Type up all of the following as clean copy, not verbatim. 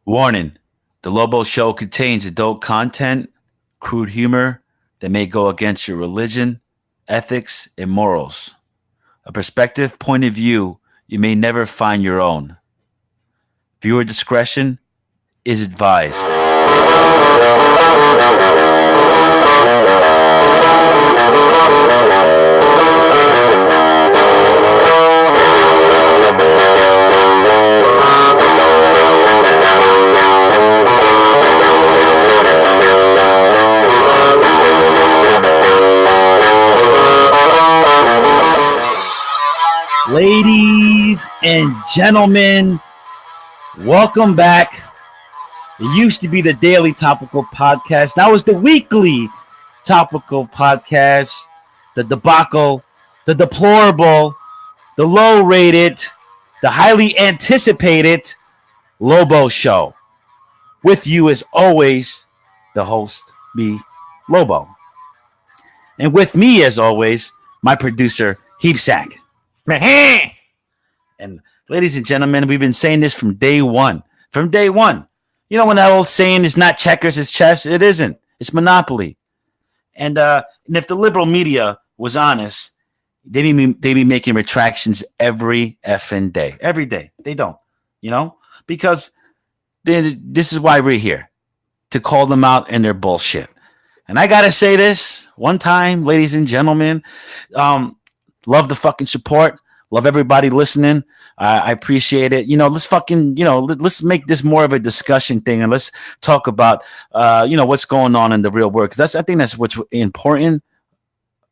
Warning: the Lobo Show contains adult content, crude humor that may go against your religion, ethics, and morals. A perspective, point of view you may never find your own. Viewer discretion is advised. Ladies and gentlemen, welcome back. It used to be the daily topical podcast. Now it's the weekly topical podcast. The debacle, the deplorable, the low rated, the highly anticipated Lobo Show. With you as always, the host, me, Lobo. And with me as always, my producer, Heapsack. And ladies and gentlemen, we've been saying this from day one. From day one. You know when that old saying is not checkers, it's chess? It isn't. It's Monopoly. And if the liberal media was honest, they'd be making retractions every effing day. Every day. They don't. You know? Because this is why we're here. To call them out and their bullshit. And I gotta say this one time, ladies and gentlemen. Love the fucking support. Love everybody listening. I appreciate it. Let's make this more of a discussion thing, and let's talk about, what's going on in the real world. Because I think that's what's important.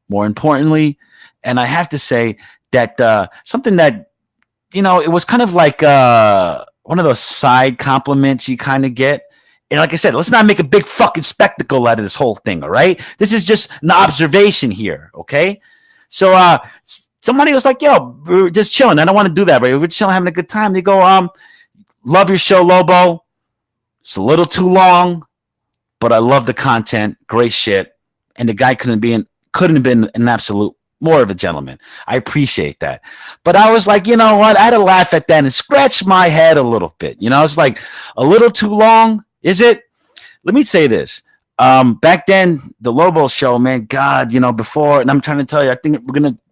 More importantly, and I have to say that something that, it was kind of like one of those side compliments you kind of get. And like I said, let's not make a big fucking spectacle out of this whole thing. All right, this is just an observation here. Okay. So somebody was like, yo, we're just chilling. I don't want to do that, right? We're chilling, having a good time. They go, love your show, Lobo. It's a little too long, but I love the content. Great shit. And the guy couldn't have been an absolute more of a gentleman. I appreciate that. But I was like, you know what? I had to laugh at that and scratch my head a little bit. It's like a little too long. Is it? Let me say this. Back then, the Lobo Show, man, God, before, and I'm trying to tell you, I think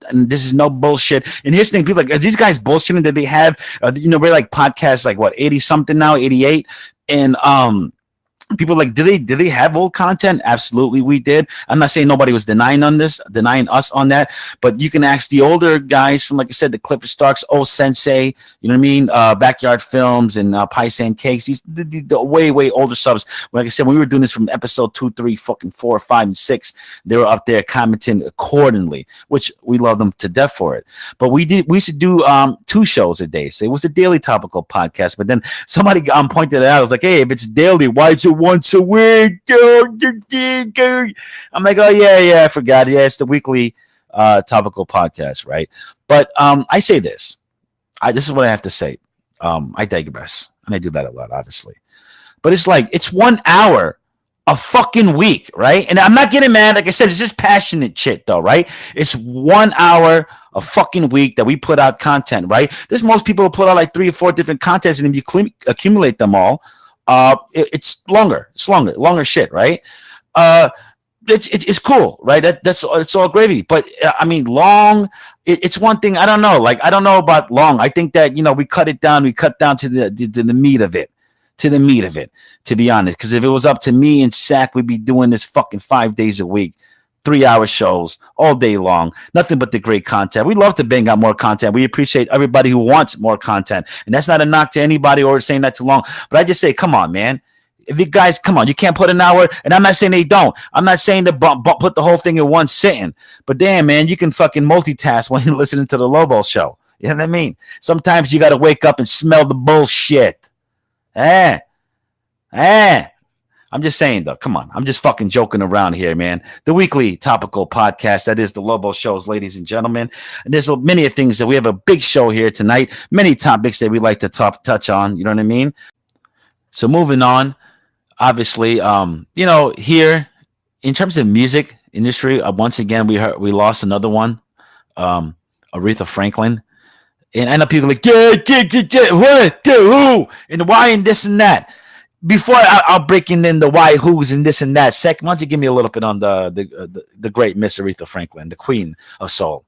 and this is no bullshit. And here's the thing, people are like, are these guys bullshitting that they have, we're like podcasts, like what, 80 something now, 88. And, people are like, did they have old content? Absolutely, we did. I'm not saying nobody was denying us on that, but you can ask the older guys from, like I said, the Clifford Starks, old Sensei, you know what I mean? Backyard Films and Pie Sand Cakes. These the way, way older subs. Like I said, when we were doing this from episode 2, 3, fucking 4, 5, and 6, they were up there commenting accordingly, which we love them to death for it. But we should do 2 shows a day. So it was a daily topical podcast. But then somebody pointed it out. I was like, hey, if it's daily, why is it once a week? I'm like, oh yeah, I forgot. Yeah, it's the weekly topical podcast, right? But I say this. This is what I have to say. I digress, and I do that a lot, obviously. But it's like it's 1 hour a fucking week, right? And I'm not getting mad. Like I said, it's just passionate shit, though, right? It's 1 hour a fucking week that we put out content, right? There's most people who put out like 3 or 4 different contents, and if you accumulate them all, it's longer. It's longer shit, right? It's cool, right? It's all gravy. But I mean, long. It's one thing. I don't know. Like I don't know about long. I think that we cut it down. We cut down to the meat of it. To the meat of it. To be honest, because if it was up to me and Sack, we'd be doing this fucking 5 days a week. 3-hour shows all day long, nothing but the great content. We love to bang out more content. We appreciate everybody who wants more content, and that's not a knock to anybody or saying that too long. But I just say, come on, man. If you guys, come on, you can't put an hour, and I'm not saying they don't. I'm not saying to put the whole thing in one sitting. But damn, man, you can fucking multitask when you're listening to the Lobo Show. You know what I mean? Sometimes you got to wake up and smell the bullshit. I'm just saying, though. Come on. I'm just fucking joking around here, man. The weekly topical podcast, that is the Lobo Shows, ladies and gentlemen. And there's many things that we have a big show here tonight. Many topics that we like to touch on. You know what I mean? So moving on, obviously, here in terms of music industry, once again, we lost another one, Aretha Franklin. And I know people are like, yeah, what, who, and why, and this and that. before I'll break in the why, who's, and this and that. Second, why don't you give me a little bit on the great Miss Aretha Franklin, the Queen of Soul?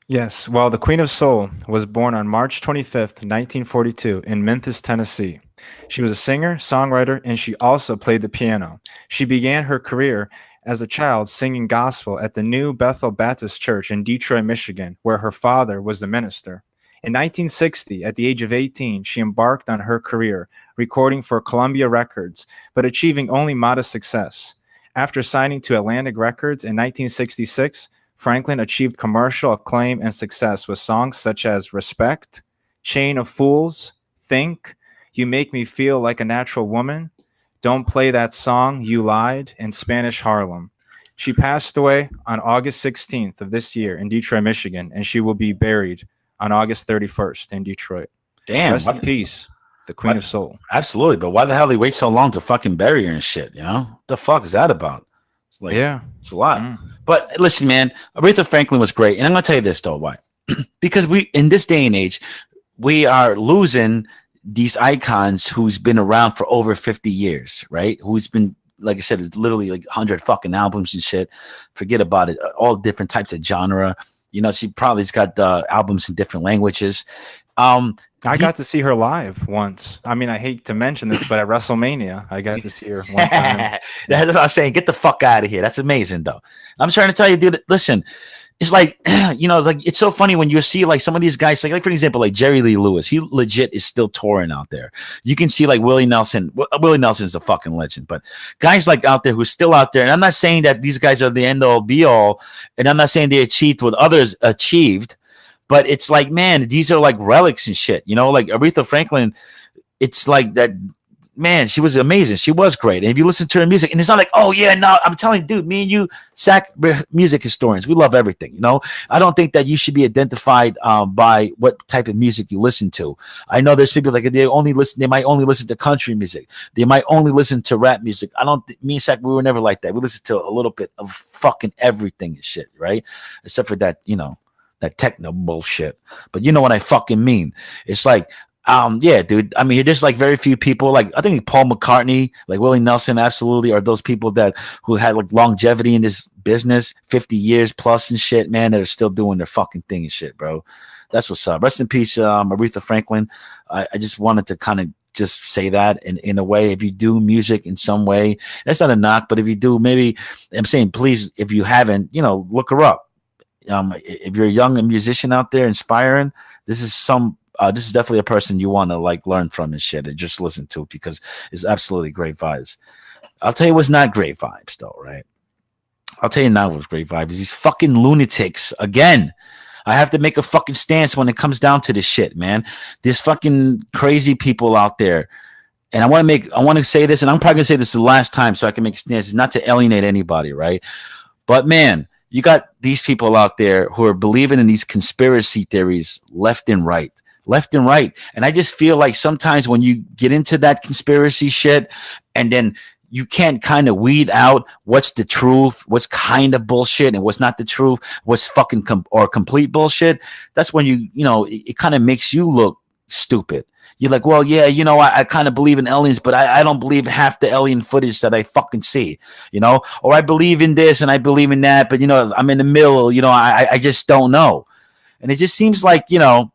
Yes, well, the Queen of Soul was born on March 25th, 1942, in Memphis, Tennessee. She was a singer, songwriter, and she also played the piano. She began her career as a child singing gospel at the New Bethel Baptist Church in Detroit, Michigan, where her father was the minister. In 1960, at the age of 18, she embarked on her career, recording for Columbia Records, but achieving only modest success. After signing to Atlantic Records in 1966, Franklin achieved commercial acclaim and success with songs such as Respect, Chain of Fools, Think, You Make Me Feel Like a Natural Woman, Don't Play That Song, You Lied, and Spanish Harlem. She passed away on August 16th of this year in Detroit, Michigan, and she will be buried on August 31st in Detroit. Damn. Rest in peace, the Queen of Soul. Absolutely. But why the hell they wait so long to fucking bury her and shit, you know? What the fuck is that about? It's like, Yeah. It's a lot. But listen, man, Aretha Franklin was great. And I'm going to tell you this, though, why? Because we, in this day and age, we are losing these icons who's been around for over 50 years, right? Who's been, like I said, literally like 100 fucking albums and shit. Forget about it. All different types of genre. You know, she probably's got albums in different languages. I got to see her live once. I mean, I hate to mention this, but at WrestleMania, I got to see her one time. That's what I was saying. Get the fuck out of here. That's amazing, though. I'm trying to tell you, dude, listen, it's like, you know, like it's so funny when you see like some of these guys, like for example, like Jerry Lee Lewis, he legit is still touring out there. You can see like Willie Nelson. Willie Nelson is a fucking legend, but guys like out there who's still out there. And I'm not saying that these guys are the end all be all, and I'm not saying they achieved what others achieved. But it's like, man, these are like relics and shit, you know, like Aretha Franklin. It's like that, man, she was amazing. She was great. And if you listen to her music, and it's not like, oh, yeah, no, I'm telling you, dude, me and you, music historians, we love everything, you know. I don't think that you should be identified by what type of music you listen to. I know there's people like they might only listen to country music. They might only listen to rap music. Me and Sack, we were never like that. We listened to a little bit of fucking everything and shit, right? Except for that, you know, that techno bullshit. But you know what I fucking mean. It's like, yeah, dude. I mean, there's like very few people. Like I think Paul McCartney, like Willie Nelson, absolutely are those people who had like longevity in this business, 50 years plus and shit, man, that are still doing their fucking thing and shit, bro. That's what's up. Rest in peace, Aretha Franklin. I just wanted to kind of just say that in a way. If you do music in some way, that's not a knock, but if you do, maybe I'm saying, please, if you haven't, you know, look her up. If you're a young musician out there inspiring, this is definitely a person you want to like learn from and shit and just listen to, because it's absolutely great vibes. I'll tell you what's not great vibes though, right? I'll tell you now what's great vibes. These fucking lunatics again. I have to make a fucking stance when it comes down to this shit, man. There's fucking crazy people out there. And I want to say this, and I'm probably gonna say this the last time so I can make a stance. It's not to alienate anybody, right? But man, you got these people out there who are believing in these conspiracy theories left and right. And I just feel like sometimes when you get into that conspiracy shit and then you can't kind of weed out what's the truth, what's kind of bullshit, and what's not the truth, what's fucking complete bullshit. That's when you know, it kind of makes you look stupid. You're like, well, yeah, you know, I kind of believe in aliens, but I don't believe half the alien footage that I fucking see, you know, or I believe in this and I believe in that, but, you know, I'm in the middle, you know, I just don't know. And it just seems like, you know,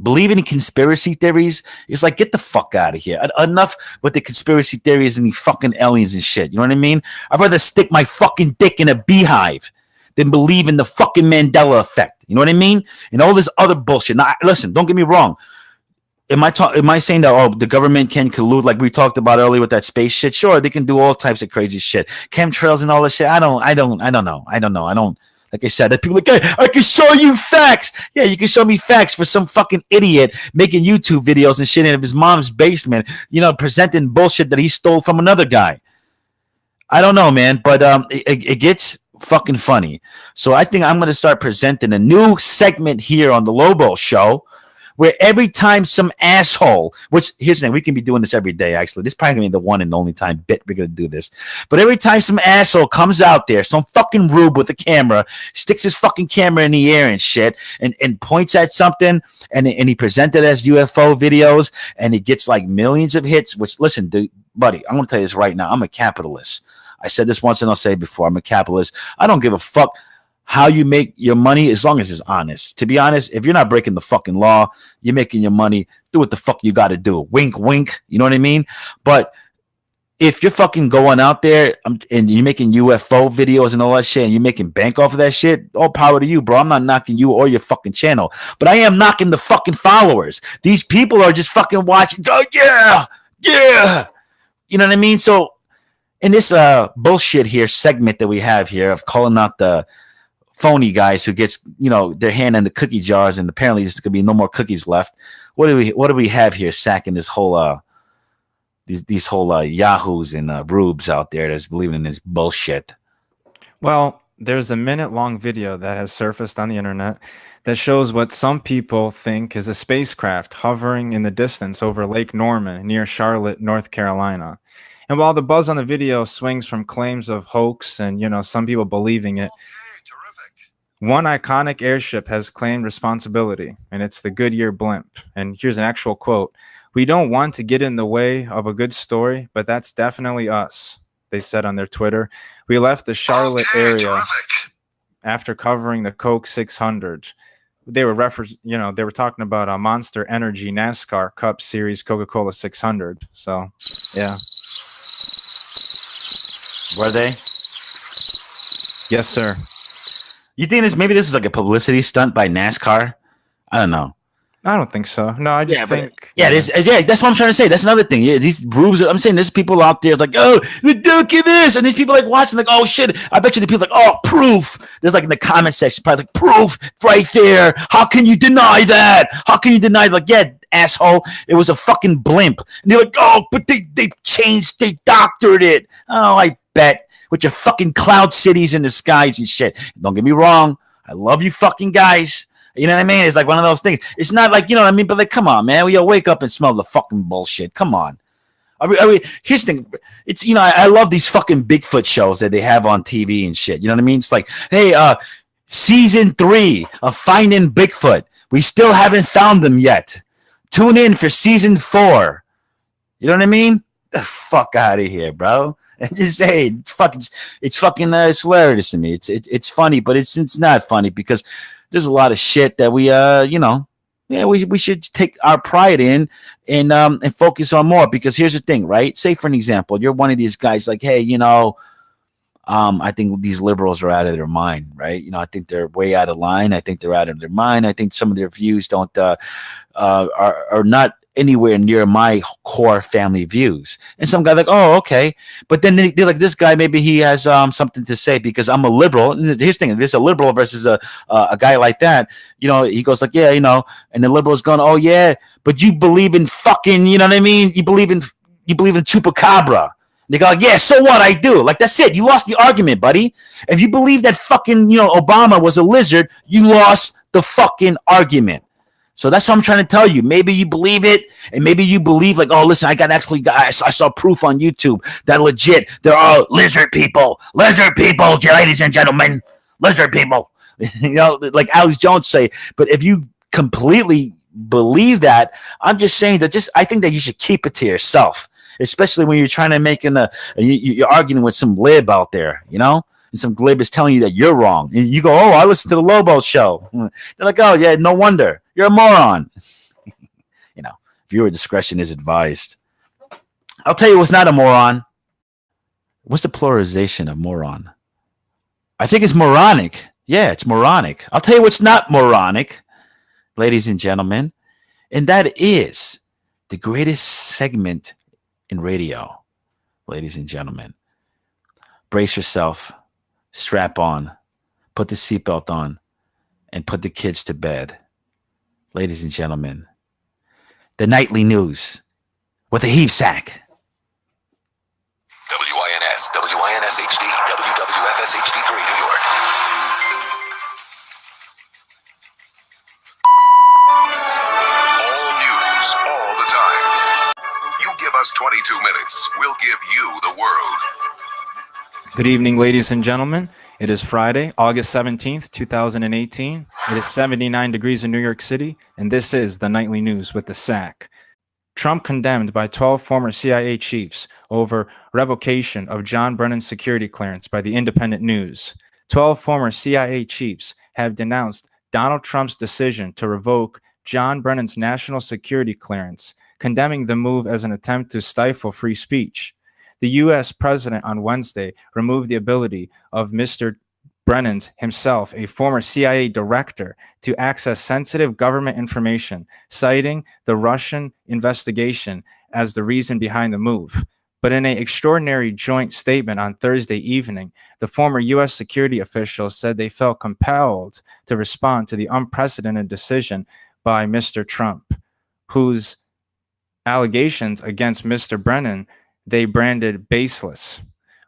believing in conspiracy theories is like, get the fuck out of here. Enough with the conspiracy theories and these fucking aliens and shit. You know what I mean? I'd rather stick my fucking dick in a beehive than believe in the fucking Mandela effect. You know what I mean? And all this other bullshit. Now, listen, don't get me wrong. Am I saying that the government can collude like we talked about earlier with that space shit? Sure, they can do all types of crazy shit, chemtrails and all this shit. I don't know. Like I said, that people are like, hey, I can show you facts. Yeah, you can show me facts for some fucking idiot making YouTube videos and shit in his mom's basement, you know, presenting bullshit that he stole from another guy. I don't know, man, but it gets fucking funny. So I think I'm gonna start presenting a new segment here on the Lobo Show. where every time some asshole, which here's the thing, we can be doing this every day, actually. This is probably going to be the one and only time bit we're going to do this. But every time some asshole comes out there, some fucking rube with a camera, sticks his fucking camera in the air and shit, and points at something, and he presents it as UFO videos, and it gets like millions of hits, which, listen, dude, buddy, I'm going to tell you this right now. I'm a capitalist. I said this once and I'll say it before. I'm a capitalist. I don't give a fuck how you make your money as long as it's honest. To be honest, if you're not breaking the fucking law, you're making your money, do what the fuck you got to do. Wink, wink. You know what I mean? But if you're fucking going out there and you're making UFO videos and all that shit and you're making bank off of that shit, all power to you, bro. I'm not knocking you or your fucking channel. But I am knocking the fucking followers. These people are just fucking watching. Oh, yeah. Yeah. You know what I mean? So in this bullshit here segment that we have here of calling out the phony guys who gets, their hand in the cookie jars, and apparently there's gonna be no more cookies left. What do we have here sacking this whole these whole yahoos and rubes out there that's believing in this bullshit? Well, there's a minute-long video that has surfaced on the internet that shows what some people think is a spacecraft hovering in the distance over Lake Norman near Charlotte, North Carolina. And while the buzz on the video swings from claims of hoax and, some people believing it, one iconic airship has claimed responsibility, and it's the Goodyear blimp. And here's an actual quote. "We don't want to get in the way of a good story, but that's definitely us," they said on their Twitter. "We left the Charlotte area after covering the Coke 600. They were they were talking about a Monster Energy NASCAR Cup Series Coca-Cola 600. So, yeah. Were they? Yes, sir. You think maybe this is like a publicity stunt by NASCAR? I don't know. I don't think so. No, I just think. That's what I'm trying to say. That's another thing. Yeah, these rubes. I'm saying there's people out there like, oh, look at this, and these people like watching like, oh shit. I bet you the people like, oh, proof. There's like in the comment section, probably like, proof right there. How can you deny that? How can you deny? Like, yeah, asshole, it was a fucking blimp. And they're like, oh, but they doctored it. Oh, I bet. With your fucking cloud cities in the skies and shit. Don't get me wrong. I love you fucking guys. You know what I mean? It's like one of those things. It's not like, you know what I mean? But like, come on, man. We all wake up and smell the fucking bullshit. Come on. Here's the thing. It's, I love these fucking Bigfoot shows that they have on TV and shit. You know what I mean? It's like, hey, season 3 of Finding Bigfoot. We still haven't found them yet. Tune in for season 4. You know what I mean? The fuck out of here, bro. And just say it's fucking hilarious to me. It's funny, but it's not funny because there's a lot of shit that we we should take our pride in and focus on more. Because here's the thing, right? Say for an example, you're one of these guys like, hey, I think these liberals are out of their mind, right? I think they're way out of line. I think they're out of their mind. I think some of their views don't are not anywhere near my core family views. And some guy like, oh, okay. But then they're like, this guy, maybe he has something to say because I'm a liberal. And here's the thing, there's a liberal versus a guy like that. He goes like, yeah, and the liberal's going, oh yeah, but you believe in fucking, you know what I mean? You believe in chupacabra. They go, yeah, so what? I do. Like, that's it. You lost the argument, buddy. If you believe that fucking, Obama was a lizard, you lost the fucking argument. So that's what I'm trying to tell you. Maybe you believe it, and maybe you believe like, oh, listen, I saw proof on YouTube that legit there are lizard people, ladies and gentlemen, lizard people. Like Alex Jones say. But if you completely believe that, I'm just saying that I think that you should keep it to yourself, especially when you're trying to make you're arguing with some lib out there, and some glib is telling you that you're wrong. And you go, oh, I listen to the Lobo Show. They're like, oh, yeah, no wonder. You're a moron. Viewer discretion is advised. I'll tell you what's not a moron. What's the pluralization of moron? I think it's moronic. Yeah, it's moronic. I'll tell you what's not moronic, ladies and gentlemen, and that is the greatest segment in radio, ladies and gentlemen. Brace yourself. Strap on, put the seatbelt on, and put the kids to bed. Ladies and gentlemen, the nightly news with a heap sack. WINS, WINS HD, WWFS HD3, New York. plus 22 minutes. We'll give you the world. Good evening, ladies and gentlemen. It is Friday, August 17th, 2018. It is 79 degrees in New York City, and this is the Nightly News with the Sack. Trump condemned by 12 former CIA chiefs over revocation of John Brennan's security clearance by the Independent News. 12 former CIA chiefs have denounced Donald Trump's decision to revoke John Brennan's national security clearance, condemning the move as an attempt to stifle free speech. The U.S. president on Wednesday removed the ability of Mr. Brennan's himself, a former CIA director, to access sensitive government information, citing the Russian investigation as the reason behind the move. But in an extraordinary joint statement on Thursday evening, the former U.S. security officials said they felt compelled to respond to the unprecedented decision by Mr. Trump, whose allegations against Mr. Brennan they branded baseless.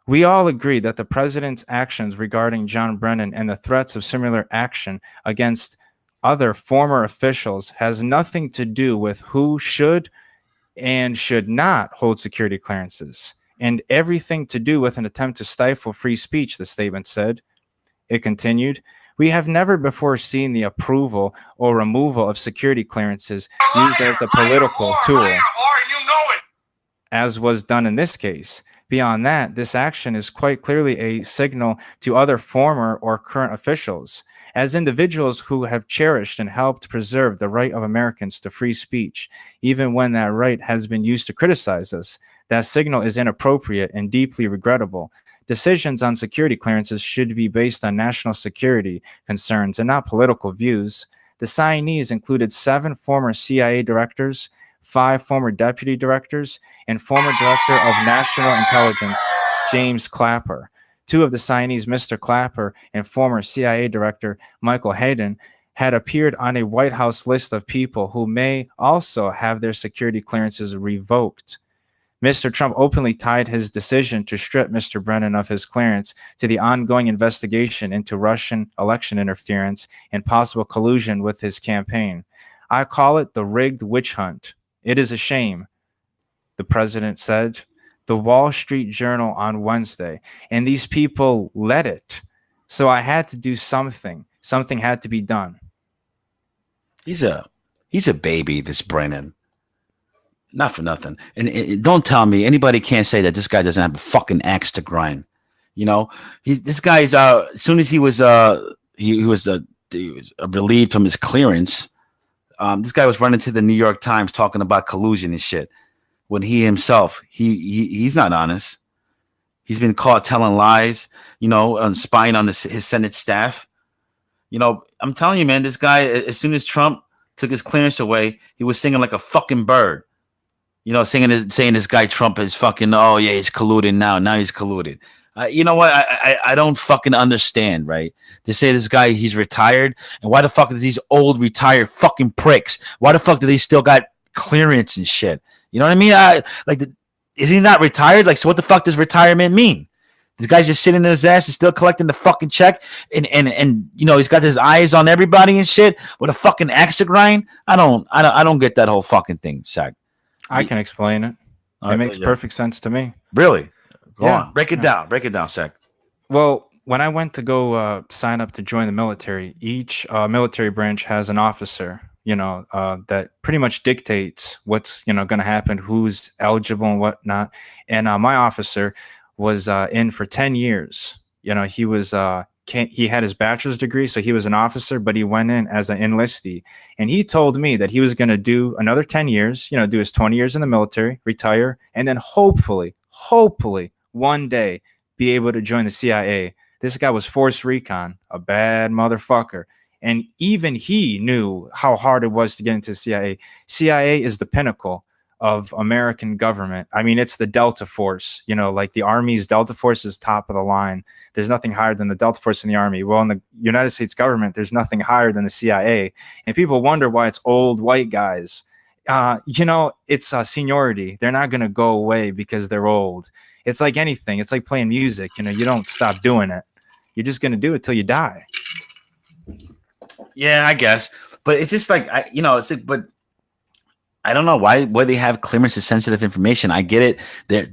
We all agree that the president's actions regarding John Brennan and the threats of similar action against other former officials has nothing to do with who should and should not hold security clearances, and everything to do with an attempt to stifle free speech, the statement said. It continued, "We have never before seen the approval or removal of security clearances used as a political tool, as was done in this case. Beyond that, this action is quite clearly a signal to other former or current officials. As individuals who have cherished and helped preserve the right of Americans to free speech, even when that right has been used to criticize us, that signal is inappropriate and deeply regrettable. Decisions on security clearances should be based on national security concerns and not political views. The signees included 7 former CIA directors, 5 former deputy directors, and former director of national intelligence, James Clapper. 2 of the signees, Mr. Clapper and former CIA director Michael Hayden, had appeared on a White House list of people who may also have their security clearances revoked. Mr. Trump openly tied his decision to strip Mr. Brennan of his clearance to the ongoing investigation into Russian election interference and possible collusion with his campaign. I call it the rigged witch hunt. It is a shame," the president said. The Wall Street Journal on Wednesday, and these people let it. So I had to do something. Something had to be done. He's a baby, this Brennan. Not for nothing. And don't tell me anybody can't say that this guy doesn't have a fucking axe to grind. You know, this guy's as soon as he was relieved from his clearance. This guy was running to the New York Times talking about collusion and shit. When he himself, he's not honest. He's been caught telling lies, and spying on his Senate staff. I'm telling you, man, this guy, as soon as Trump took his clearance away, he was singing like a fucking bird. Saying this guy Trump is fucking, oh yeah, he's colluding now. Now he's colluded. You know what? I don't fucking understand, right? They say this guy, he's retired. And why the fuck are these old retired fucking pricks? Why the fuck do they still got clearance and shit? You know what I mean? Is he not retired? So what the fuck does retirement mean? This guy's just sitting in his ass and still collecting the fucking check. And he's got his eyes on everybody and shit with a fucking axe to grind. I don't get that whole fucking thing, Zach. I can explain it. It makes perfect sense to me. Really? Go on. Break it down. Break it down, Zach. Well, when I went to go sign up to join the military, each military branch has an officer, that pretty much dictates what's, going to happen, who's eligible and whatnot. And my officer was in for 10 years. He was he had his bachelor's degree, so he was an officer, but he went in as an enlistee. And he told me that he was going to do another 10 years, do his 20 years in the military, retire, and then hopefully, one day be able to join the CIA. This guy was force recon, a bad motherfucker. And even he knew how hard it was to get into the CIA. CIA is the pinnacle of American government. I mean, it's the Delta Force, like the Army's Delta Force is top of the line. There's nothing higher than the Delta Force in the Army. Well, in the United States government, there's nothing higher than the CIA. And people wonder why it's old white guys. It's seniority. They're not going to go away because they're old. It's like anything. It's like playing music. You don't stop doing it. You're just going to do it till you die. Yeah, I guess. But it's just like, but I don't know why they have clearance to sensitive information. I get it.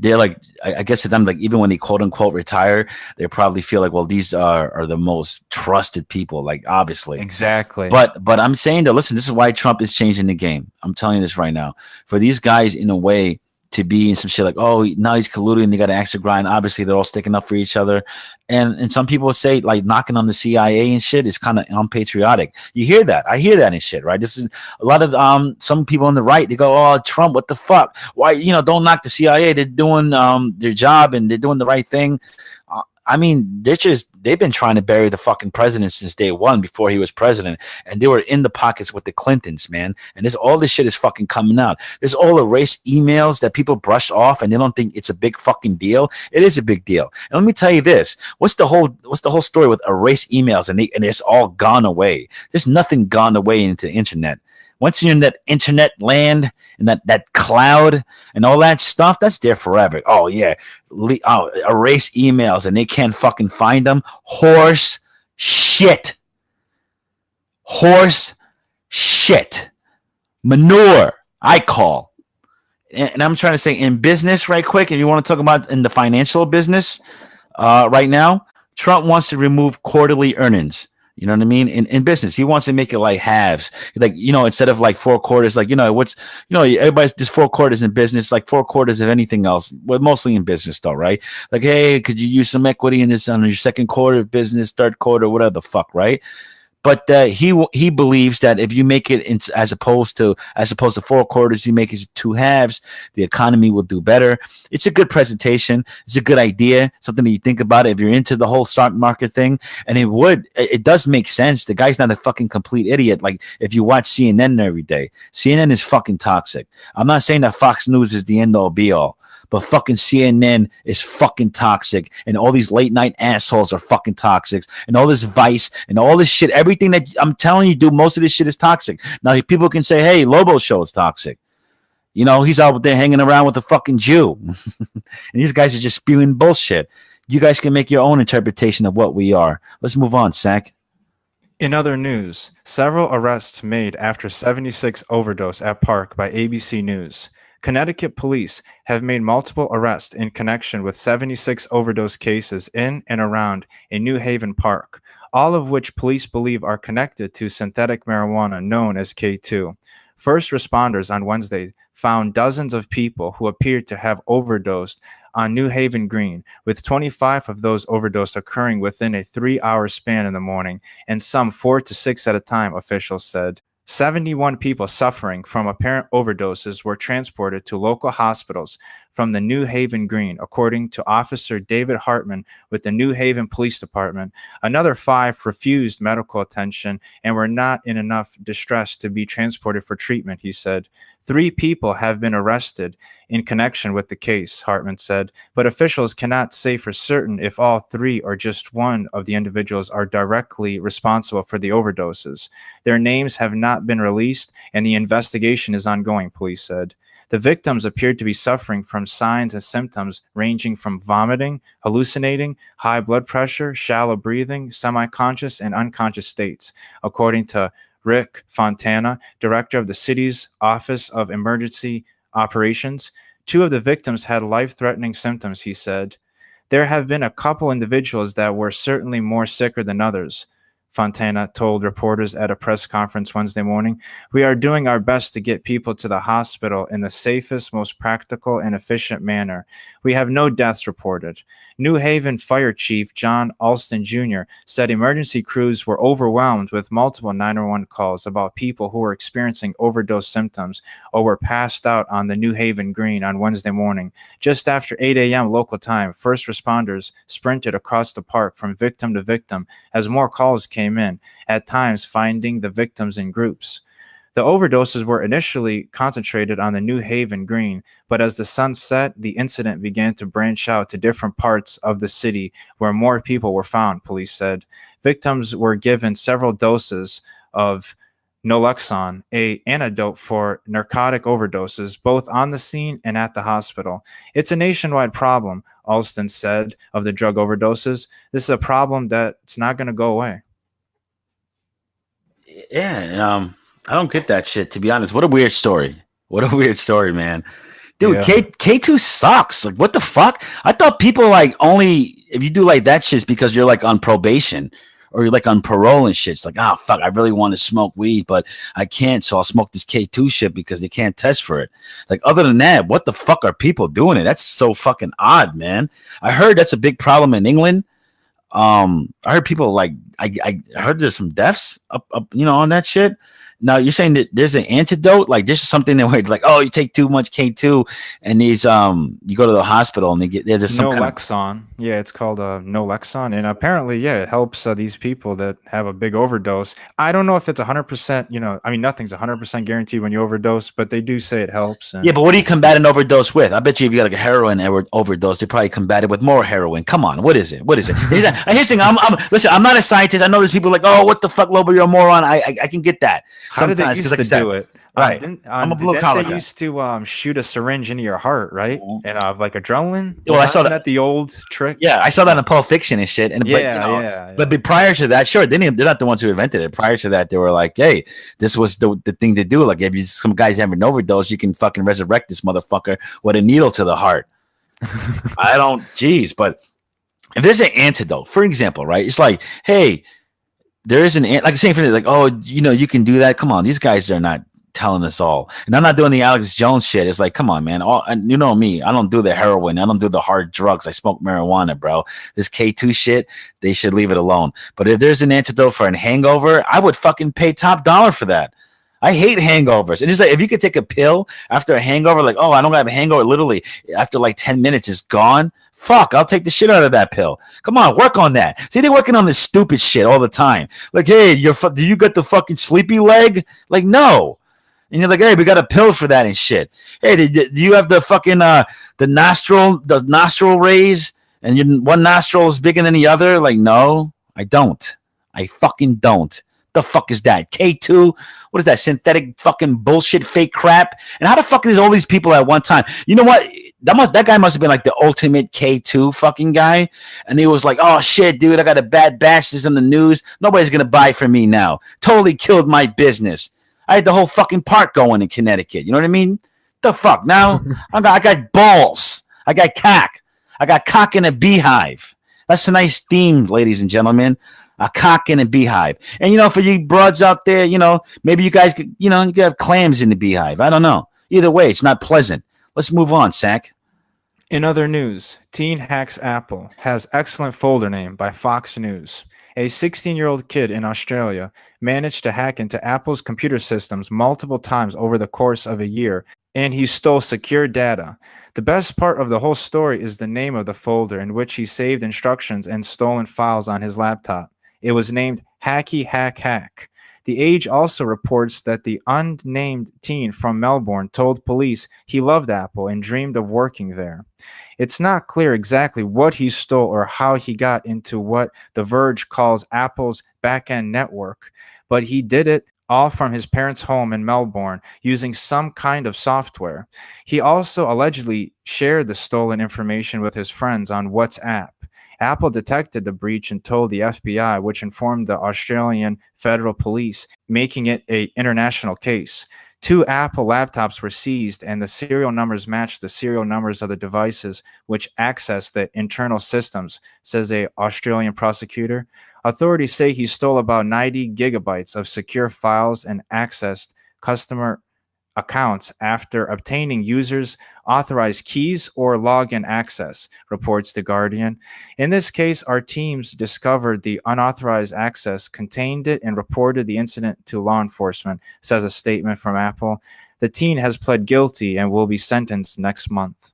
They're like, I guess to them, like, even when they quote unquote retire, they probably feel like, well, these are the most trusted people, like, obviously. Exactly. But I'm saying that, listen, this is why Trump is changing the game. I'm telling you this right now. For these guys, in a way, to be in some shit like, oh, now he's colluding, they got to extra grind. Obviously, they're all sticking up for each other. And some people say, like, knocking on the CIA and shit is kind of unpatriotic. You hear that? I hear that and shit, right? This is a lot of some people on the right. They go, oh, Trump, what the fuck? Why, don't knock the CIA. They're doing their job and they're doing the right thing. I mean, they've been trying to bury the fucking president since day one, before he was president, and they were in the pockets with the Clintons, man. And all this shit is fucking coming out. There's all erased emails that people brush off, and they don't think it's a big fucking deal. It is a big deal. And let me tell you this: what's the whole story with erased emails, and it's all gone away? There's nothing gone away into the internet. Once you're in that internet land and that cloud and all that stuff, that's there forever. Oh, yeah. Erase emails and they can't fucking find them. Horse shit. Horse shit. Manure, I call. And I'm trying to say, in business, right quick, if you want to talk about in the financial business right now, Trump wants to remove quarterly earnings. You know what I mean? In business, he wants to make it like halves, like, instead of like 4 quarters, like, everybody's just 4 quarters in business, like 4 quarters of anything else, but mostly in business though, right? Like, hey, could you use some equity in this on your second quarter of business, third quarter, whatever the fuck, right? But he believes that if you make it as opposed to 4 quarters, you make it 2 halves, the economy will do better. It's a good presentation. It's a good idea. Something that you think about if you're into the whole stock market thing. And it does make sense. The guy's not a fucking complete idiot. Like, if you watch CNN every day, CNN is fucking toxic. I'm not saying that Fox News is the end all be all. But fucking CNN is fucking toxic, and all these late night assholes are fucking toxic, and all this Vice and all this shit, everything that I'm telling you, dude, most of this shit is toxic. Now, people can say, hey, Lobo Show is toxic. He's out there hanging around with a fucking Jew. And these guys are just spewing bullshit. You guys can make your own interpretation of what we are. Let's move on, Sack. In other news, several arrests made after 76 overdose at park by ABC News. Connecticut police have made multiple arrests in connection with 76 overdose cases in and around a New Haven park, all of which police believe are connected to synthetic marijuana known as K2. First responders on Wednesday found dozens of people who appeared to have overdosed on New Haven Green, with 25 of those overdoses occurring within a 3-hour span in the morning, and some 4 to 6 at a time, officials said. 71 people suffering from apparent overdoses were transported to local hospitals from the New Haven Green, according to Officer David Hartman with the New Haven Police Department. Another 5 refused medical attention and were not in enough distress to be transported for treatment, he said. 3 people have been arrested in connection with the case, Hartman said, but officials cannot say for certain if all 3 or just one of the individuals are directly responsible for the overdoses. Their names have not been released, and the investigation is ongoing, police said. The victims appeared to be suffering from signs and symptoms ranging from vomiting, hallucinating, high blood pressure, shallow breathing, semi-conscious, and unconscious states, according to Rick Fontana, director of the city's Office of Emergency Operations. 2 of the victims had life-threatening symptoms, he said. There have been a couple individuals that were certainly more sicker than others, Fontana told reporters at a press conference Wednesday morning. We are doing our best to get people to the hospital in the safest, most practical, and efficient manner. We have no deaths reported. New Haven Fire Chief John Alston Jr. said emergency crews were overwhelmed with multiple 911 calls about people who were experiencing overdose symptoms or were passed out on the New Haven Green on Wednesday morning. Just after 8 a.m. local time, first responders sprinted across the park from victim to victim as more calls came in, at times finding the victims in groups. The overdoses were initially concentrated on the New Haven Green, but as the sun set, the incident began to branch out to different parts of the city where more people were found, police said. Victims were given several doses of naloxone, an antidote for narcotic overdoses, both on the scene and at the hospital. It's a nationwide problem, Alston said of the drug overdoses. This is a problem that's not going to go away. Yeah, I don't get that shit, to be honest. What a weird story. What a weird story, man. Dude, Yeah. K2 sucks. Like, what the fuck? I thought people like only if you do like that shit's because you're like on probation or you're like on parole and shit. It's like, oh fuck, I really want to smoke weed, but I can't, so I'll smoke this K2 shit because they can't test for it. Like, other than that, what the fuck are people doing it? That's so fucking odd, man. I heard that's a big problem in England. I heard people like I heard there's some deaths up on that shit. Now you're saying that there's an antidote, like there's something that where it's like, oh, you take too much K2 and these you go to the hospital and there's just some kind of Nolexon. Yeah, it's called Nolexon, and apparently, yeah, it helps these people that have a big overdose. I don't know if it's 100%. I mean, nothing's 100% guaranteed when you overdose, but they do say it helps. And yeah, but what do you combat an overdose with? I bet you if you got like a heroin overdose, they probably combat it with more heroin. Come on, what is it? Here's the thing. Listen. I'm not a scientist. I know there's people like, oh, what the fuck, Lobo, you're a moron. I can get that. How did they Sometimes used because to do it? Right. I'm a blue collar They guy. used to shoot a syringe into your heart, right? And like adrenaline. Well, I saw Isn't that. The old trick. Yeah, I saw that in Pulp Fiction and shit. And Yeah. But prior to that, sure, they're not the ones who invented it. Prior to that, they were like, hey, this was the thing to do. Like, if some guy's having an overdose, you can fucking resurrect this motherfucker with a needle to the heart. But if there's an antidote, for example, right? It's like, hey, there is like same thing, like, oh, you can do that. Come on, these guys are not telling us all. And I'm not doing the Alex Jones shit. It's like, come on, man. And you know me, I don't do the heroin. I don't do the hard drugs. I smoke marijuana, bro. This K2 shit, they should leave it alone. But if there's an antidote for a hangover, I would fucking pay top dollar for that. I hate hangovers. And it's like, if you could take a pill after a hangover, like, oh, I don't have a hangover, literally after like 10 minutes it's gone. Fuck, I'll take the shit out of that pill. Come on, work on that. See, they're working on this stupid shit all the time. Like, hey, do you got the fucking sleepy leg? Like, no. And you're like, hey, we got a pill for that and shit. Hey, do you have the fucking the nostril raise, and one nostril is bigger than the other? Like, no, I don't. I fucking don't. The fuck is that? K2? What is that? Synthetic fucking bullshit, fake crap? And how the fuck is all these people at one time? You know what? That guy must have been like the ultimate K2 fucking guy. And he was like, oh shit, dude, I got a bad batch. This is in the news. Nobody's going to buy from me now. Totally killed my business. I had the whole fucking park going in Connecticut. You know what I mean? The fuck? Now I got balls. I got cock. I got cock in a beehive. That's a nice theme, ladies and gentlemen. A cock in a beehive. And, for you broads out there, maybe you guys could, you could have clams in the beehive. I don't know. Either way, it's not pleasant. Let's move on, Sack. In other news, teen hacks Apple has excellent folder name by Fox News. A 16-year-old kid in Australia managed to hack into Apple's computer systems multiple times over the course of a year, and he stole secure data. The best part of the whole story is the name of the folder in which he saved instructions and stolen files on his laptop. It was named Hacky Hack Hack. The Age also reports that the unnamed teen from Melbourne told police he loved Apple and dreamed of working there. It's not clear exactly what he stole or how he got into what The Verge calls Apple's back-end network, but he did it all from his parents' home in Melbourne using some kind of software. He also allegedly shared the stolen information with his friends on WhatsApp. Apple detected the breach and told the FBI, which informed the Australian Federal Police, making it an international case. 2 Apple laptops were seized, and the serial numbers matched the serial numbers of the devices which access the internal systems, says a Australian prosecutor. Authorities say he stole about 90 gigabytes of secure files and accessed customer accounts after obtaining users' authorized keys or login access, reports The Guardian. In this case, our teams discovered the unauthorized access, contained it, and reported the incident to law enforcement, says a statement from Apple. The teen has pled guilty and will be sentenced next month.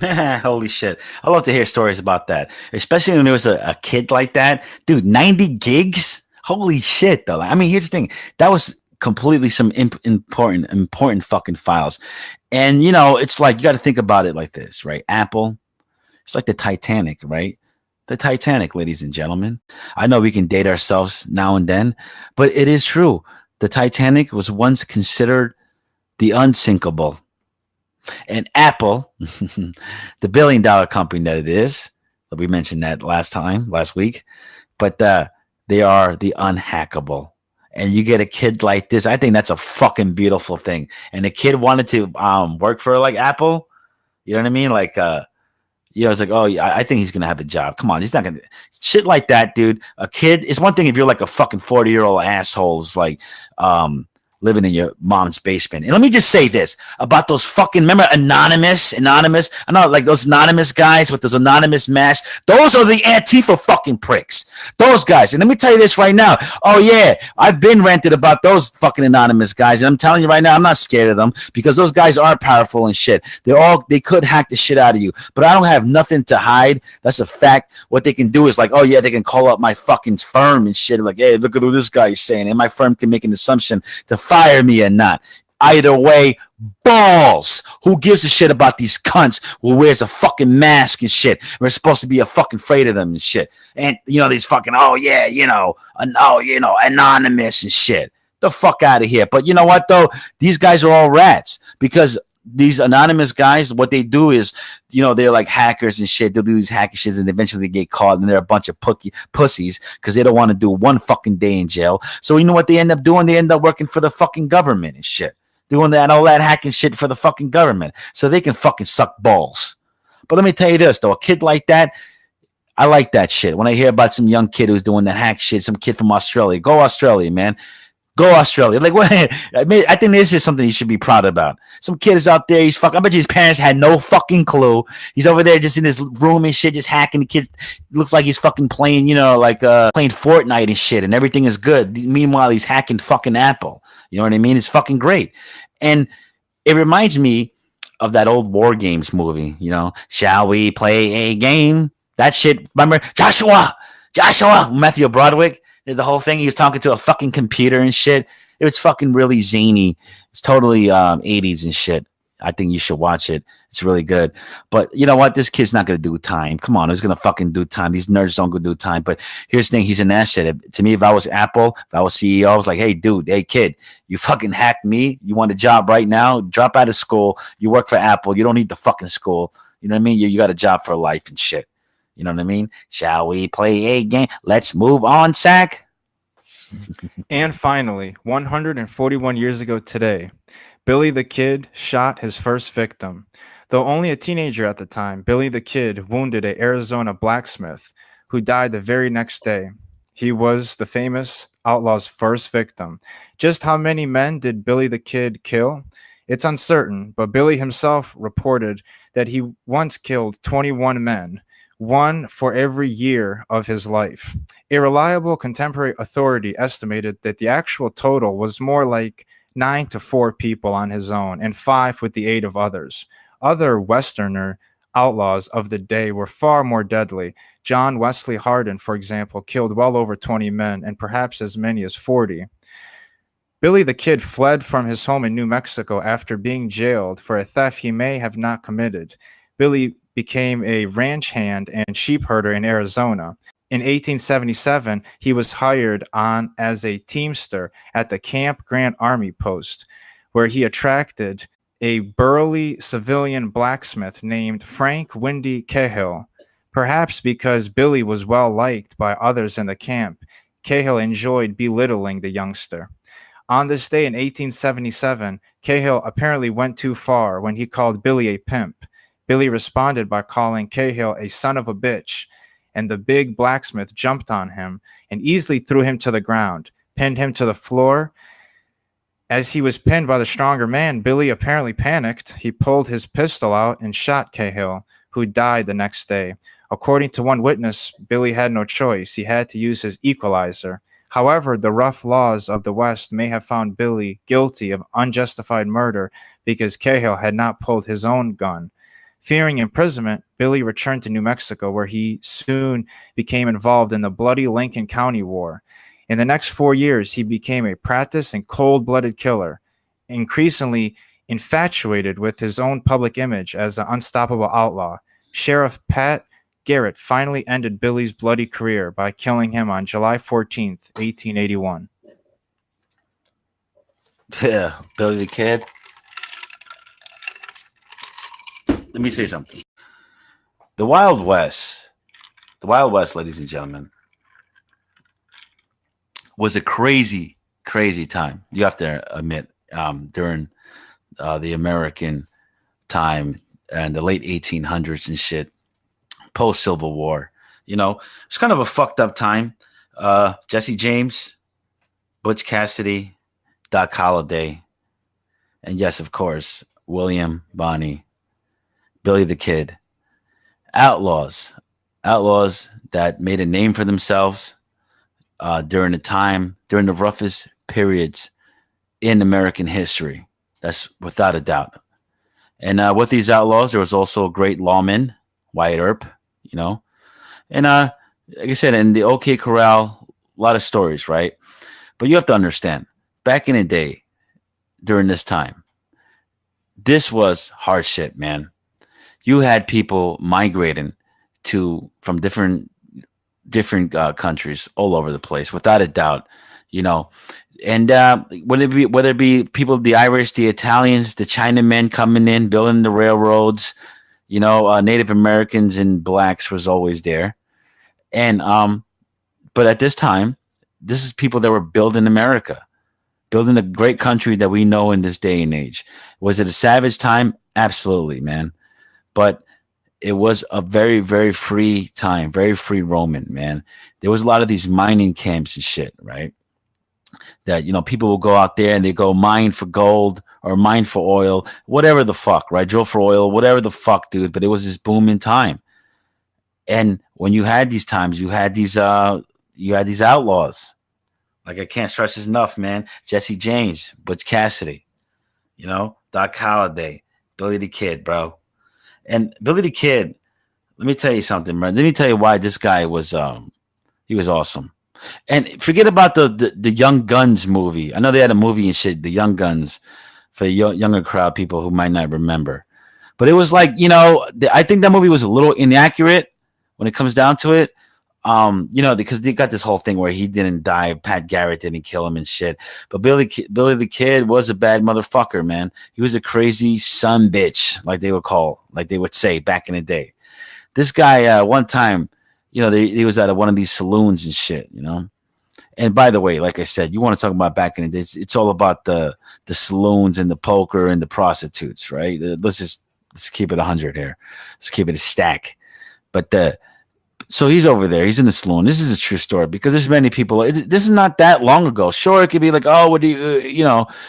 Holy shit. I love to hear stories about that, especially when there was a kid like that. Dude, 90 gigs? Holy shit, though. I mean, here's the thing. That was completely some important fucking files. And, it's like, you got to think about it like this, right? Apple, it's like the Titanic, right? The Titanic, ladies and gentlemen. I know we can date ourselves now and then, but it is true. The Titanic was once considered the unsinkable. And Apple, the $1 billion company that it is, we mentioned that last week, but they are the unhackable. and you get a kid like this, I think that's a fucking beautiful thing. And the kid wanted to work for like Apple. You know what I mean? Like it's like, oh, yeah, I think he's gonna have the job. Come on, he's not gonna shit like that, dude. A kid. It's one thing if you're like a fucking 40-year-old assholes like living in your mom's basement. And let me just say this about those fucking, remember Anonymous? I know, like those anonymous guys with those anonymous masks. Those are the Antifa fucking pricks. Those guys. And let me tell you this right now. Oh, yeah, I've been ranted about those fucking anonymous guys. And I'm telling you right now, I'm not scared of them because those guys are powerful and shit. They could hack the shit out of you. But I don't have nothing to hide. That's a fact. What they can do is like, oh, yeah, they can call up my fucking firm and shit. Like, hey, look at what this guy is saying. And my firm can make an assumption to fire me or not. Either way, balls. Who gives a shit about these cunts who wears a fucking mask and shit? We're supposed to be fucking afraid of them and shit. And these fucking anonymous and shit. The fuck out of here. But you know what though? These guys are all rats because these anonymous guys, what they do is, they're like hackers and shit. They'll do these hacker shits and eventually they get caught and they're a bunch of pussies because they don't want to do one fucking day in jail. So you know what they end up doing? They end up working for the fucking government and shit. Doing all that hacking shit for the fucking government so they can fucking suck balls. But let me tell you this though, a kid like that, I like that shit. When I hear about some young kid who's doing that hack shit, some kid from Australia, go Australia, man. Go Australia. Like, what? I think this is something you should be proud about. Some kid is out there. He's fucking. I bet you his parents had no fucking clue. He's over there just in his room and shit, just hacking. The kid looks like he's fucking playing, playing Fortnite and shit, and everything is good. Meanwhile, he's hacking fucking Apple. You know what I mean? It's fucking great. And it reminds me of that old War Games movie, Shall we play a game? That shit. Remember Joshua, Matthew Broderick. The whole thing, he was talking to a fucking computer and shit. It was fucking really zany. It's totally 80s and shit. I think you should watch it. It's really good. But you know what? This kid's not going to do time. Come on, who's going to fucking do time? These nerds don't go do time. But here's the thing. He's an asset. To me, if I was Apple, if I was CEO, I was like, hey, dude, hey, kid, you fucking hacked me. You want a job right now? Drop out of school. You work for Apple. You don't need the fucking school. You know what I mean? You got a job for life and shit. You know what I mean? Shall we play a game? Let's move on, Sack. And finally, 141 years ago today, Billy the Kid shot his first victim. Though only a teenager at the time, Billy the Kid wounded an Arizona blacksmith who died the very next day. He was the famous outlaw's first victim. Just how many men did Billy the Kid kill? It's uncertain, but Billy himself reported that he once killed 21 men. One for every year of his life. A reliable contemporary authority estimated that the actual total was more like 9 to 4 people on his own and 5 with the aid of others. Other Westerner outlaws of the day were far more deadly. John Wesley Hardin, for example, killed well over 20 men and perhaps as many as 40. Billy the Kid fled from his home in New Mexico after being jailed for a theft he may have not committed. Billy became a ranch hand and sheep herder in Arizona. In 1877, he was hired on as a teamster at the Camp Grant Army Post, where he attracted a burly civilian blacksmith named Frank Windy Cahill. Perhaps because Billy was well liked by others in the camp, Cahill enjoyed belittling the youngster. On this day in 1877, Cahill apparently went too far when he called Billy a pimp. Billy responded by calling Cahill a son of a bitch, and the big blacksmith jumped on him and easily threw him to the ground, pinned him to the floor. As he was pinned by the stronger man, Billy apparently panicked. He pulled his pistol out and shot Cahill, who died the next day. According to one witness, Billy had no choice. He had to use his equalizer. However, the rough laws of the West may have found Billy guilty of unjustified murder because Cahill had not pulled his own gun. Fearing imprisonment, Billy returned to New Mexico, where he soon became involved in the bloody Lincoln County War. In the next 4 years, he became a practiced and cold-blooded killer, increasingly infatuated with his own public image as an unstoppable outlaw. Sheriff Pat Garrett finally ended Billy's bloody career by killing him on July 14th, 1881. Yeah, Billy the Kid. Let me say something. The Wild West, ladies and gentlemen, was a crazy Crazy time. You have to admit, during the American time and the late 1800s and shit, post Civil War. It's kind of a fucked up time. Jesse James, Butch Cassidy, Doc Holliday, and yes, of course, William Bonney, Billy the Kid. Outlaws. Outlaws that made a name for themselves during the roughest periods in American history. That's without a doubt. And with these outlaws, there was also a great lawman, Wyatt Earp, And like I said, in the OK Corral, a lot of stories, right? But you have to understand, back in the day, during this time, this was hard shit, man. You had people migrating from different countries all over the place, without a doubt, And whether it be people, the Irish, the Italians, the Chinamen coming in, building the railroads, Native Americans and blacks was always there. And but at this time, this is people that were building America, building a great country that we know in this day and age. Was it a savage time? Absolutely, man. But it was a very, very free time, very free roaming, man. There was a lot of these mining camps and shit, right? That, people will go out there and they go mine for gold or mine for oil, whatever the fuck, right? Drill for oil, whatever the fuck, dude. But it was this booming time. And when you had these times, you had these outlaws. Like, I can't stress this enough, man. Jesse James, Butch Cassidy, Doc Holliday, Billy the Kid, bro. And Billy the Kid, let me tell you something, man. Let me tell you why this guy was he was awesome. And forget about the Young Guns movie. I know they had a movie and shit, the Young Guns, for the younger crowd, people who might not remember. But it was like, I think that movie was a little inaccurate when it comes down to it. Because they got this whole thing where he didn't die, Pat Garrett didn't kill him and shit. But Billy the Kid was a bad motherfucker, man. He was a crazy son bitch, like they would say back in the day. This guy, one time, he was at one of these saloons and shit, And by the way, like I said, you want to talk about back in the day, it's all about the saloons and the poker and the prostitutes, right? Let's keep it 100 here. Let's keep it a stack. But so he's over there. He's in the saloon. This is a true story because there's many people. This is not that long ago. Sure, it could be like, oh, what do you,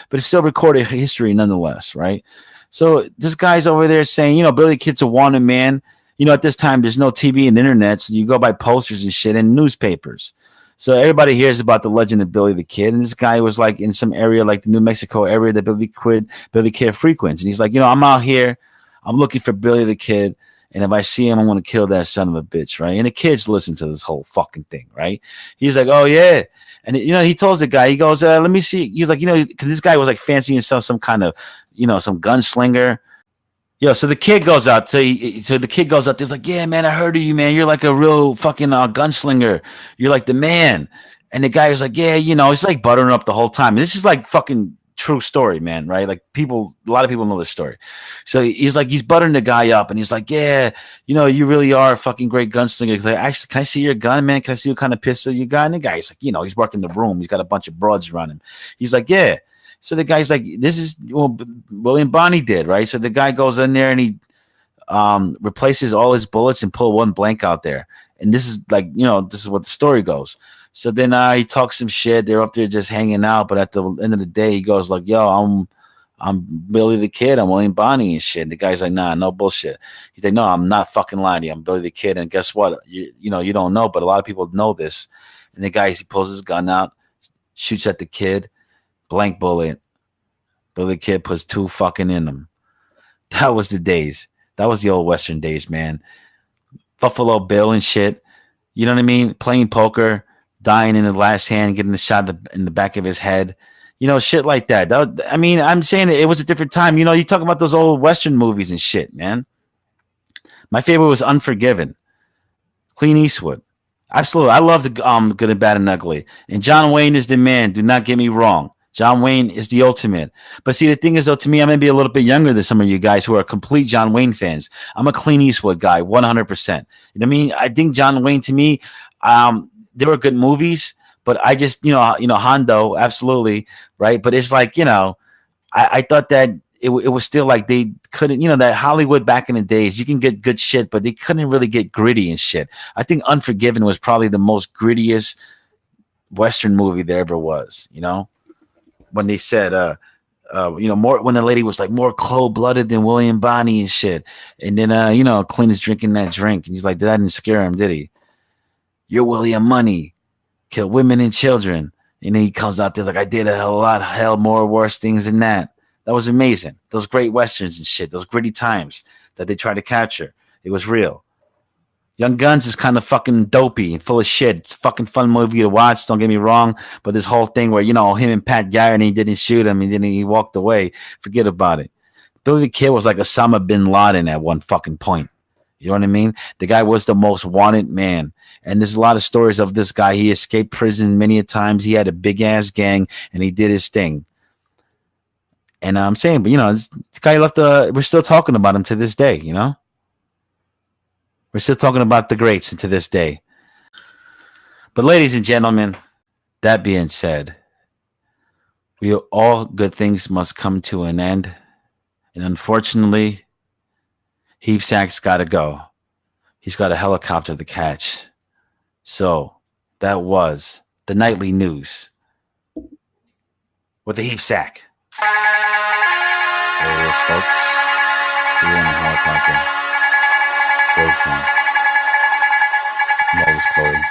but it's still recorded history nonetheless, right? So this guy's over there saying, Billy the Kid's a wanted man. At this time, there's no TV and internet, so you go by posters and shit and newspapers. So everybody hears about the legend of Billy the Kid, and this guy was like in some area like the New Mexico area that Billy the Kid frequents, and he's like, I'm out here, I'm looking for Billy the Kid. And if I see him, I'm going to kill that son of a bitch, right? And the kids listen to this whole fucking thing, right? He's like, oh, yeah. And, he tells the guy, he goes, let me see. He's like, because this guy was like fancying himself some kind of, some gunslinger. So the kid goes out. So the kid goes out there. He's like, yeah, man, I heard of you, man. You're like a real fucking gunslinger. You're like the man. And the guy was like, yeah, he's like buttering up the whole time. And this is like fucking true story, man, right? Like a lot of people know this story. So he's buttering the guy up and he's like, yeah, you really are a fucking great gunslinger. He's like, actually, can I see your gun, man? Can I see what kind of pistol you got? And the guy's like, he's working the room. He's got a bunch of broads around him. He's like, yeah. So the guy's like, this is what William Bonney did, right? So the guy goes in there and he replaces all his bullets and pull one blank out there. And this is like, this is what the story goes. So then he talks some shit. They're up there just hanging out. But at the end of the day, he goes like, yo, I'm Billy the Kid. I'm William Bonney and shit. And the guy's like, nah, no bullshit. He's like, no, I'm not fucking lying to you. I'm Billy the Kid. And guess what? You don't know, but a lot of people know this. And the guy, he pulls his gun out, shoots at the kid, blank bullet. Billy the Kid puts 2 fucking in him. That was the days. That was the old Western days, man. Buffalo Bill and shit. You know what I mean? Playing poker, dying in the last hand, getting the shot in the back of his head. Shit like that. I'm saying it was a different time. You talk about those old Western movies and shit, man. My favorite was Unforgiven. Clint Eastwood. Absolutely. I love the Good and Bad and Ugly. And John Wayne is the man. Do not get me wrong. John Wayne is the ultimate. But see, the thing is, though, to me, I'm going to be a little bit younger than some of you guys who are complete John Wayne fans. I'm a Clint Eastwood guy, 100%. You know what I mean? I think John Wayne, to me, there were good movies, But I just, Hondo, absolutely, right? But it's like, I thought that it was still like they couldn't, that Hollywood back in the days, you can get good shit, but they couldn't really get gritty and shit. I think Unforgiven was probably the most grittiest Western movie there ever was, when they said, more when the lady was like more cold blooded than William Bonney and shit. And then, Clint is drinking that drink and he's like, that didn't scare him, did he? You're William Money, kill women and children. And then he comes out there like, I did a hell more worse things than that. That was amazing. Those great Westerns and shit, those gritty times that they tried to capture. It was real. Young Guns is kind of fucking dopey and full of shit. It's a fucking fun movie to watch. Don't get me wrong. But this whole thing where, him and Pat Garrett, didn't shoot him and then he walked away. Forget about it. Billy the Kid was like Osama bin Laden at one fucking point. You know what I mean? The guy was the most wanted man. And there's a lot of stories of this guy. He escaped prison many a times. He had a big ass gang and he did his thing. And I'm saying, but this guy left we're still talking about him to this day, We're still talking about the greats to this day. But ladies and gentlemen, that being said, all good things must come to an end. And unfortunately, Heapsack's got to go. He's got a helicopter to catch. So that was the nightly news with the Heapsack. There it is, folks. We're in a helicopter. Great fun. Always Chloe.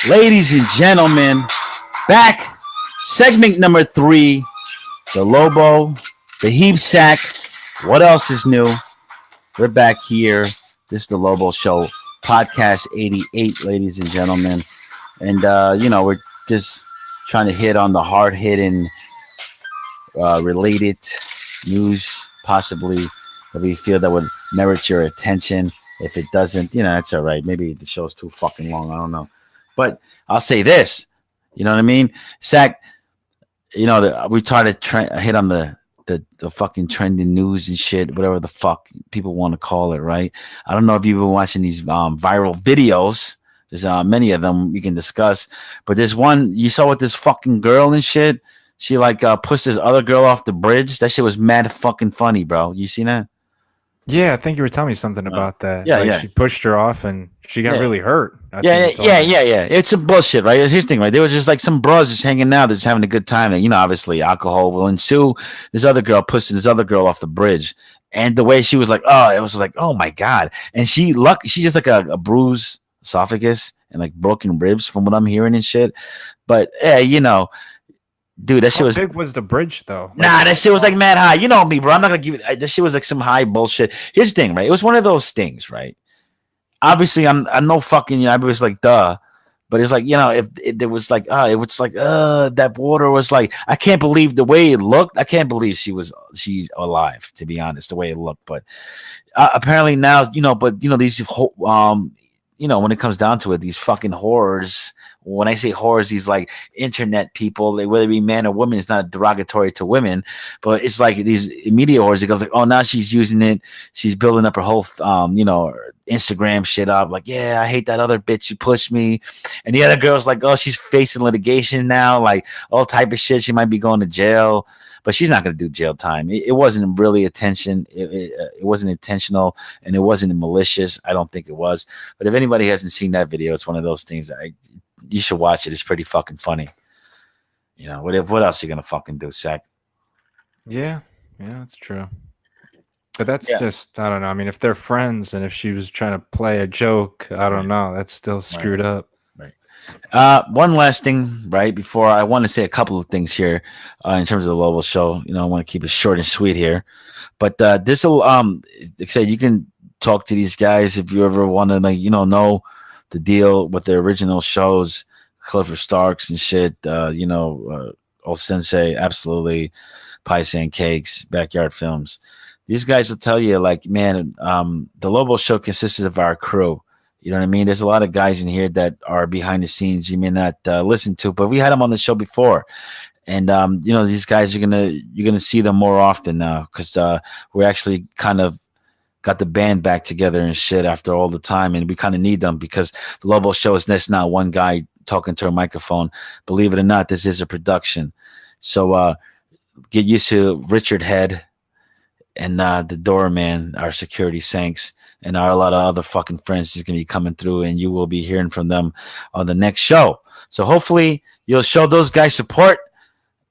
Ladies and gentlemen, back, segment number 3, the Lobo, the Heapsack. What else is new? We're back here. This is the Lobo Show Podcast 88, ladies and gentlemen. And, we're just trying to hit on the hard-hitting, related news, possibly, that we feel that would merit your attention. If it doesn't, that's all right. Maybe the show's too fucking long. I don't know. But I'll say this, you know what I mean? Sack, we try to hit on the fucking trending news and shit, whatever the fuck people want to call it, right? I don't know if you've been watching these viral videos. There's many of them we can discuss. But there's one, you saw with this fucking girl and shit. She pushed this other girl off the bridge. That shit was mad fucking funny, bro. You seen that? Yeah, I think you were telling me something about that. Yeah, yeah. She pushed her off and she got really hurt. Yeah. It's some bullshit, right? Here's the thing, right? There was just like some bros just hanging out, they're just having a good time. And, obviously alcohol will ensue. This other girl pushed this other girl off the bridge. And the way she was like, it was like, oh my God. And she just like a bruised esophagus and like broken ribs from what I'm hearing and shit. But, dude, that shit was. How big was the bridge, though? That shit was like mad high. You know me, bro. I'm not gonna give you. That shit was like some high bullshit. Here's the thing, right? It was one of those things, right? Obviously, I'm no fucking. I was like, duh. But it's like, if it was like, it was like, that water was like, I can't believe the way it looked. I can't believe she's alive, to be honest, the way it looked. But apparently now, these, when it comes down to it, these fucking horrors. When I say whores, these like internet people, whether it be man or woman, it's not derogatory to women, but it's like these media whores. It goes like, oh, now she's using it. She's building up her whole, Instagram shit up. Like, yeah, I hate that other bitch who pushed me. And the other girl's like, oh, she's facing litigation now, like all type of shit. She might be going to jail, but she's not going to do jail time. It wasn't really attention. It wasn't intentional and it wasn't malicious. I don't think it was. But if anybody hasn't seen that video, it's one of those things that you should watch it. It's pretty fucking funny. What else are you gonna fucking do, Sack? Yeah, that's true. But that's just, I don't know. I mean, if they're friends and if she was trying to play a joke, I don't know. That's still screwed up. Right. One last thing, right? Before I want to say a couple of things here in terms of the Lobo Show. I want to keep it short and sweet here. But this will, like I said, you can talk to these guys if you ever want to, know the deal with the original shows, Clifford Starks and shit, old Sensei, absolutely, Pies and Cakes, Backyard Films. These guys will tell you, like, man, the Lobo Show consists of our crew. You know what I mean? There's a lot of guys in here that are behind the scenes you may not listen to, but we had them on the show before. And you know, these guys you're gonna see them more often now because we're actually kind of got the band back together and shit after all the time, and we kind of need them because the Lobo Show is just not one guy talking to a microphone. Believe it or not, this is a production. So get used to Richard Head and the doorman, our security Sanks, and a lot of other fucking friends is going to be coming through, and you will be hearing from them on the next show. So hopefully you'll show those guys support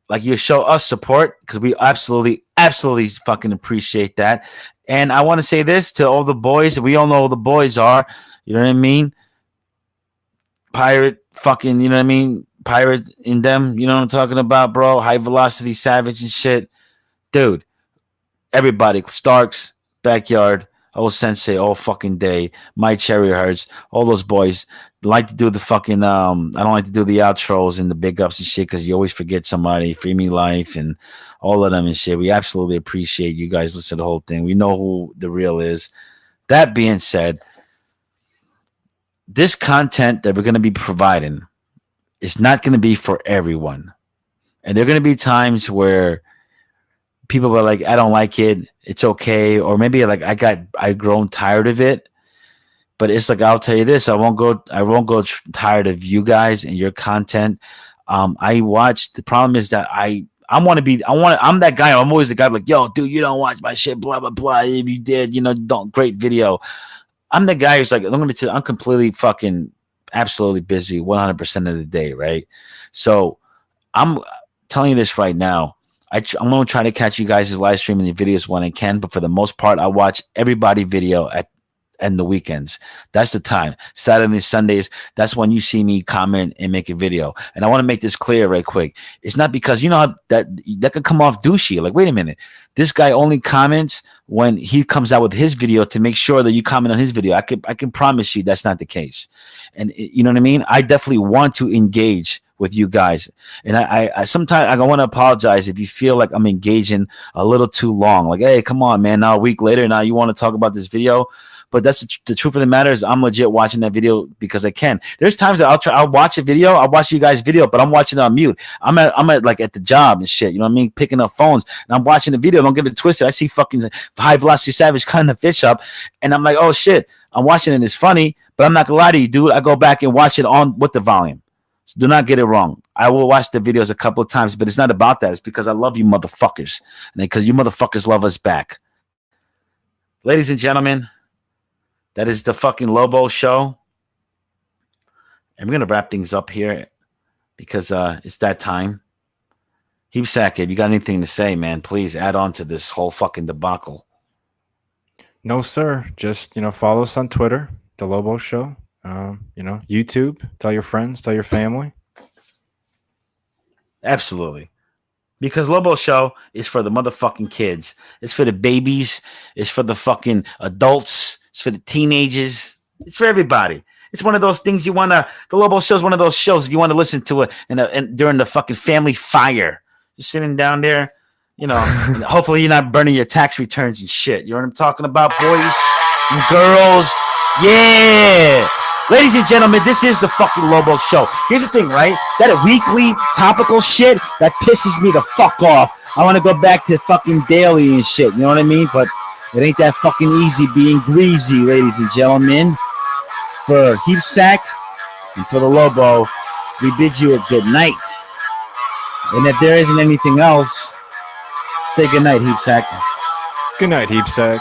like you show us support because we absolutely fucking appreciate that. And I want to say this to all the boys. We all know who the boys are. You know what I mean? Pirate fucking, you know what I mean? Pirate in them. You know what I'm talking about, bro? High Velocity Savage and shit. Dude, everybody. Starks, Backyard, old Sensei all fucking day. My Cherry Hearts, all those boys like to do the fucking I don't like to do the outros and the big ups and shit because you always forget somebody. Free Me Life and all of them and shit. We absolutely appreciate you guys listen to the whole thing. We know who the real is. That being said, this content that we're going to be providing is not going to be for everyone. And there are going to be times where people are like, I don't like it. It's okay. Or maybe like I've grown tired of it. But it's like, I'll tell you this, I won't go tired of you guys and your content. I watch. The problem is that I'm that guy. I'm always the guy like, yo, dude, you don't watch my shit, blah, blah, blah. If you did, you know, don't, great video. I'm the guy who's like, I'm completely fucking absolutely busy 100% of the day. Right. So I'm telling you this right now. I'm going to try to catch you guys' live streaming the videos when I can. But for the most part, I watch everybody video and the weekends. That's the time. Saturdays, Sundays, that's when you see me comment and make a video. And I want to make this clear right quick. It's not because, you know, that could come off douchey. Like, wait a minute. This guy only comments when he comes out with his video to make sure that you comment on his video. I can promise you that's not the case. And you know what I mean? I definitely want to engage with you guys. And I sometimes I want to apologize if you feel like I'm engaging a little too long. Like, hey, come on, man. Now a week later, now you want to talk about this video. But that's the truth of the matter is I'm legit watching that video because I can. There's times that I'll watch a video, I'll watch you guys' video, but I'm watching it on mute. I'm at like at the job and shit, you know what I mean? Picking up phones and I'm watching the video. Don't get it twisted. I see fucking High Velocity Savage cutting the fish up and I'm like, oh shit, I'm watching it. It's funny, but I'm not gonna lie to you, dude. I go back and watch it on with the volume. So do not get it wrong. I will watch the videos a couple of times, but it's not about that. It's because I love you motherfuckers. And because you motherfuckers love us back. Ladies and gentlemen, that is the fucking Lobo Show. And we're going to wrap things up here because it's that time. Heapsack, if you got anything to say, man, please add on to this whole fucking debacle. No, sir. Just, follow us on Twitter, The Lobo Show. YouTube. Tell your friends, tell your family. Absolutely. Because Lobo Show is for the motherfucking kids. It's for the babies. It's for the fucking adults. It's for the teenagers. It's for everybody. It's one of those things you want to. The Lobo Show is one of those shows if you want to listen to it and during the fucking family fire. You're sitting down there, hopefully you're not burning your tax returns and shit. You know what I'm talking about, boys and girls? Yeah. Ladies and gentlemen, this is the fucking Lobo Show. Here's the thing, right? That weekly topical shit, that pisses me the fuck off. I want to go back to fucking daily and shit. You know what I mean? But it ain't that fucking easy being greasy, ladies and gentlemen. For Heapsack and for the Lobo, we bid you a good night. And if there isn't anything else, say good night, Heapsack. Good night, Heapsack.